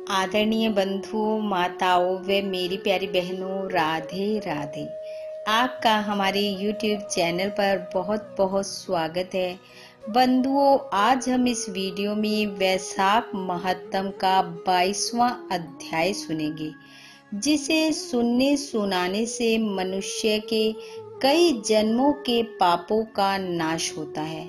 आदरणीय बंधु माताओं व मेरी प्यारी बहनों, राधे राधे। आपका हमारे YouTube चैनल पर बहुत बहुत स्वागत है। बंधुओं, आज हम इस वीडियो में वैशाख महात्म का 22वां अध्याय सुनेंगे, जिसे सुनने सुनाने से मनुष्य के कई जन्मों के पापों का नाश होता है।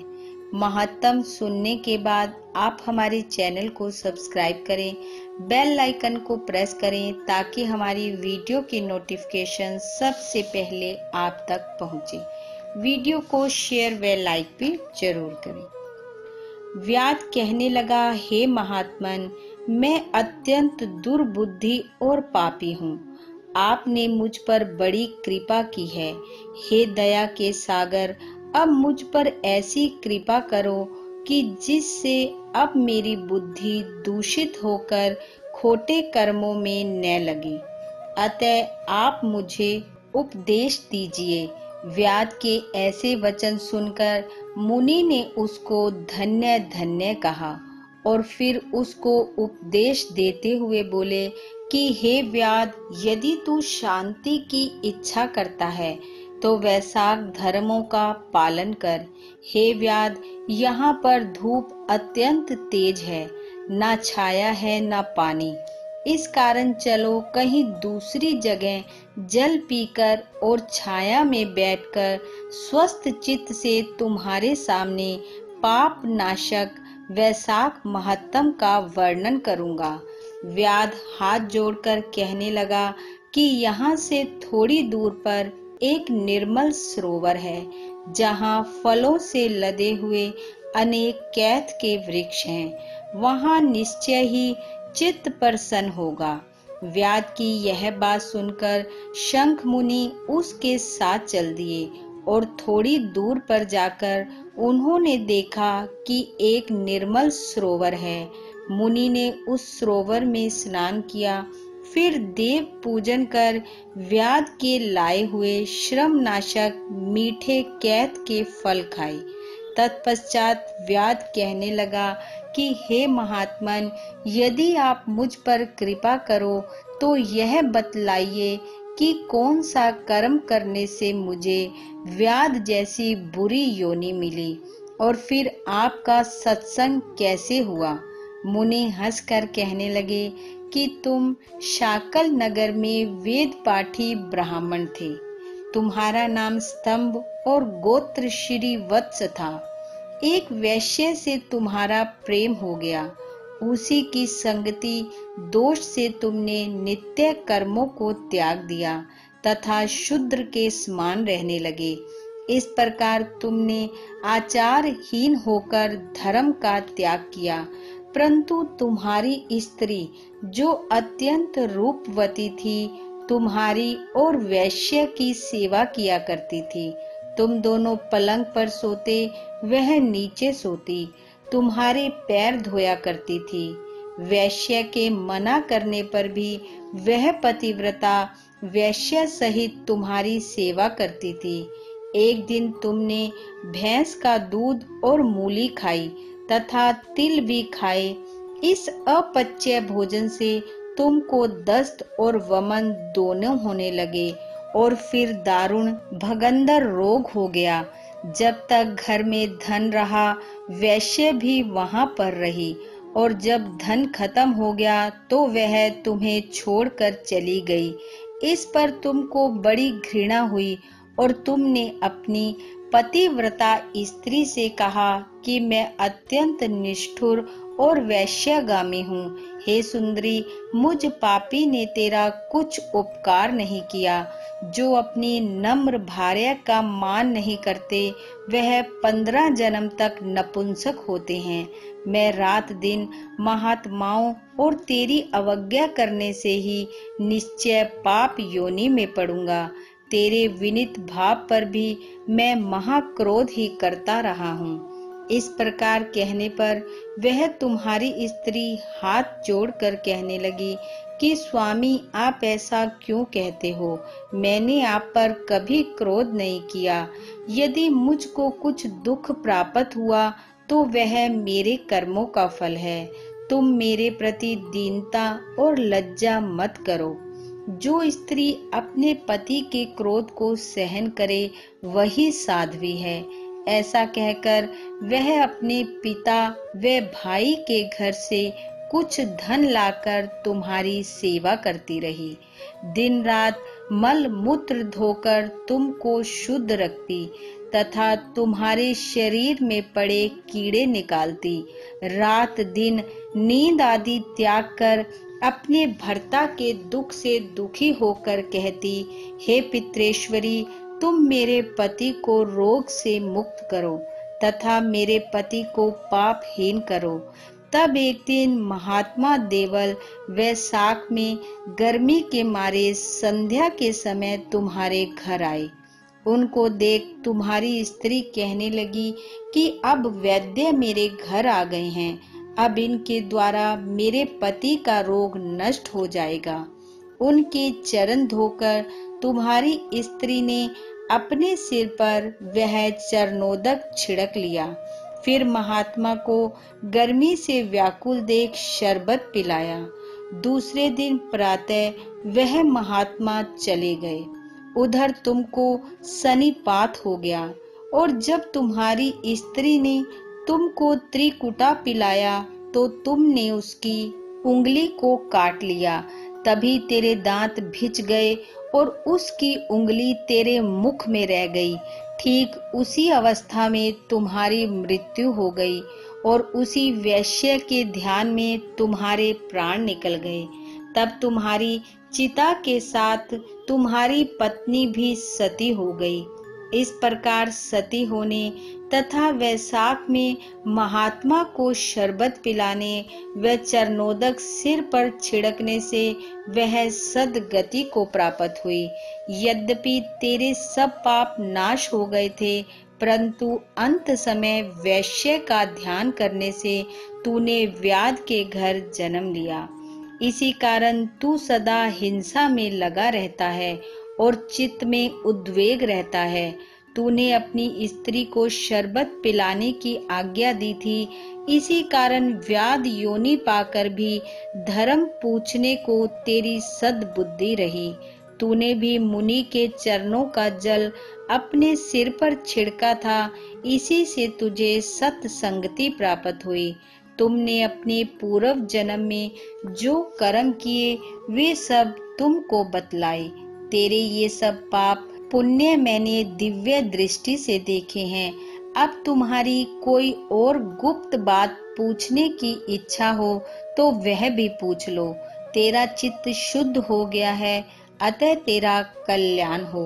महात्म सुनने के बाद आप हमारे चैनल को सब्सक्राइब करें, बेल आइकन को प्रेस करें ताकि हमारी वीडियो की नोटिफिकेशन सबसे पहले आप तक पहुंचे। वीडियो को शेयर व लाइक भी जरूर करें। व्याध कहने लगा, हे महात्मन, मैं अत्यंत दुर्बुद्धि और पापी हूँ। आपने मुझ पर बड़ी कृपा की है। हे दया के सागर, अब मुझ पर ऐसी कृपा करो कि जिससे अब मेरी बुद्धि दूषित होकर खोटे कर्मों में न लगे। अतः आप मुझे उपदेश दीजिए। व्याध के ऐसे वचन सुनकर मुनि ने उसको धन्य धन्य कहा और फिर उसको उपदेश देते हुए बोले कि हे व्याध, यदि तू शांति की इच्छा करता है तो वैशाख धर्मों का पालन कर। हे व्याध, यहाँ पर धूप अत्यंत तेज है, ना छाया है ना पानी। इस कारण चलो कहीं दूसरी जगह जल पीकर और छाया में बैठकर स्वस्थ चित्त से तुम्हारे सामने पाप नाशक वैशाख महात्म का वर्णन करूंगा। व्याध हाथ जोड़कर कहने लगा कि यहाँ से थोड़ी दूर पर एक निर्मल सरोवर है, जहाँ फलों से लदे हुए अनेक कैथ के वृक्ष हैं। वहाँ निश्चय ही चित्त प्रसन्न होगा। व्याध की यह बात सुनकर शंख मुनि उसके साथ चल दिए और थोड़ी दूर पर जाकर उन्होंने देखा कि एक निर्मल सरोवर है। मुनि ने उस सरोवर में स्नान किया, फिर देव पूजन कर व्याध के लाए हुए श्रम नाशक मीठे कैथ के फल खाए। तत्पश्चात व्याध कहने लगा कि हे महात्मन, यदि आप मुझ पर कृपा करो तो यह बतलाइए कि कौन सा कर्म करने से मुझे व्याध जैसी बुरी योनि मिली और फिर आपका सत्संग कैसे हुआ। मुनि हंसकर कहने लगे कि तुम शाकल नगर में वेद पाठी ब्राह्मण थे। तुम्हारा नाम स्तंभ और गोत्र श्री वत्स था। एक वैश्य से तुम्हारा प्रेम हो गया। उसी की संगति दोष से तुमने नित्य कर्मों को त्याग दिया तथा शूद्र के समान रहने लगे। इस प्रकार तुमने आचारहीन होकर धर्म का त्याग किया। परंतु तुम्हारी स्त्री जो अत्यंत रूपवती थी, तुम्हारी और वैश्य की सेवा किया करती थी। तुम दोनों पलंग पर सोते, वह नीचे सोती। तुम्हारे पैर धोया करती थी। वैश्य के मना करने पर भी वह पतिव्रता वैश्य सहित तुम्हारी सेवा करती थी। एक दिन तुमने भैंस का दूध और मूली खाई तथा तिल भी खाए। इस अपच्य भोजन से तुमको दस्त और वमन दोनों होने लगे और फिर दारुण भगंदर रोग हो गया। जब तक घर में धन रहा, वैश्य भी वहां पर रही, और जब धन खत्म हो गया तो वह तुम्हें छोड़कर चली गई। इस पर तुमको बड़ी घृणा हुई और तुमने अपनी पतिव्रता स्त्री से कहा कि मैं अत्यंत निष्ठुर और वैश्यगामी हूँ। हे सुंदरी, मुझ पापी ने तेरा कुछ उपकार नहीं किया। जो अपनी नम्र भार्या का मान नहीं करते, वह 15 जन्म तक नपुंसक होते हैं। मैं रात दिन महात्माओं और तेरी अवज्ञा करने से ही निश्चय पाप योनि में पड़ूंगा। तेरे विनीत भाव पर भी मैं महाक्रोध ही करता रहा हूँ। इस प्रकार कहने पर वह तुम्हारी स्त्री हाथ जोड़कर कहने लगी कि स्वामी, आप ऐसा क्यों कहते हो? मैंने आप पर कभी क्रोध नहीं किया। यदि मुझको कुछ दुख प्राप्त हुआ तो वह मेरे कर्मों का फल है। तुम मेरे प्रति दीनता और लज्जा मत करो। जो स्त्री अपने पति के क्रोध को सहन करे वही साध्वी है। ऐसा कहकर वह अपने पिता व भाई के घर से कुछ धन लाकर तुम्हारी सेवा करती रही। दिन रात मल मूत्र धोकर तुमको शुद्ध रखती तथा तुम्हारे शरीर में पड़े कीड़े निकालती। रात दिन नींद आदि त्याग कर अपने भर्ता के दुख से दुखी होकर कहती, हे पितृेश्वरी, तुम मेरे पति को रोग से मुक्त करो तथा मेरे पति को पापहीन करो। तब एक दिन महात्मा देवल वैशाख में गर्मी के मारे संध्या के समय तुम्हारे घर आए। उनको देख तुम्हारी स्त्री कहने लगी कि अब वैद्य मेरे घर आ गए हैं, अब इनके द्वारा मेरे पति का रोग नष्ट हो जाएगा। उनके चरण धोकर तुम्हारी स्त्री ने अपने सिर पर वह चरणोदक छिड़क लिया। फिर महात्मा को गर्मी से व्याकुल देख शरबत पिलाया। दूसरे दिन प्रातः वह महात्मा चले गए। उधर तुमको सनिपात हो गया और जब तुम्हारी स्त्री ने तुमको त्रिकुटा पिलाया तो तुमने उसकी उंगली को काट लिया। तभी तेरे दांत भिज गए और उसकी उंगली तेरे मुख में रह गई। ठीक उसी अवस्था में तुम्हारी मृत्यु हो गई और उसी वैश्य के ध्यान में तुम्हारे प्राण निकल गए। तब तुम्हारी चिता के साथ तुम्हारी पत्नी भी सती हो गई। इस प्रकार सती होने तथा वैशाख में महात्मा को शरबत पिलाने व चरणोदक सिर पर छिड़कने से वह सद्गति को प्राप्त हुई। यद्यपि तेरे सब पाप नाश हो गए थे, परंतु अंत समय वैश्य का ध्यान करने से तूने व्याध के घर जन्म लिया। इसी कारण तू सदा हिंसा में लगा रहता है और चित्त में उद्वेग रहता है। तूने अपनी स्त्री को शरबत पिलाने की आज्ञा दी थी, इसी कारण व्याध योनि पाकर भी धर्म पूछने को तेरी सद्बुद्धि रही। तूने भी मुनि के चरणों का जल अपने सिर पर छिड़का था, इसी से तुझे सत्संगति प्राप्त हुई। तुमने अपने पूर्व जन्म में जो कर्म किए वे सब तुमको बतलाए। तेरे ये सब पाप पुण्य मैंने दिव्य दृष्टि से देखे हैं। अब तुम्हारी कोई और गुप्त बात पूछने की इच्छा हो तो वह भी पूछ लो। तेरा चित्त शुद्ध हो गया है, अतः तेरा कल्याण हो।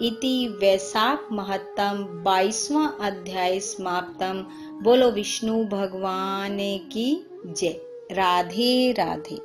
इति वैशाख महत्तम 22वां अध्याय समाप्तम। बोलो विष्णु भगवान की जय। राधे राधे।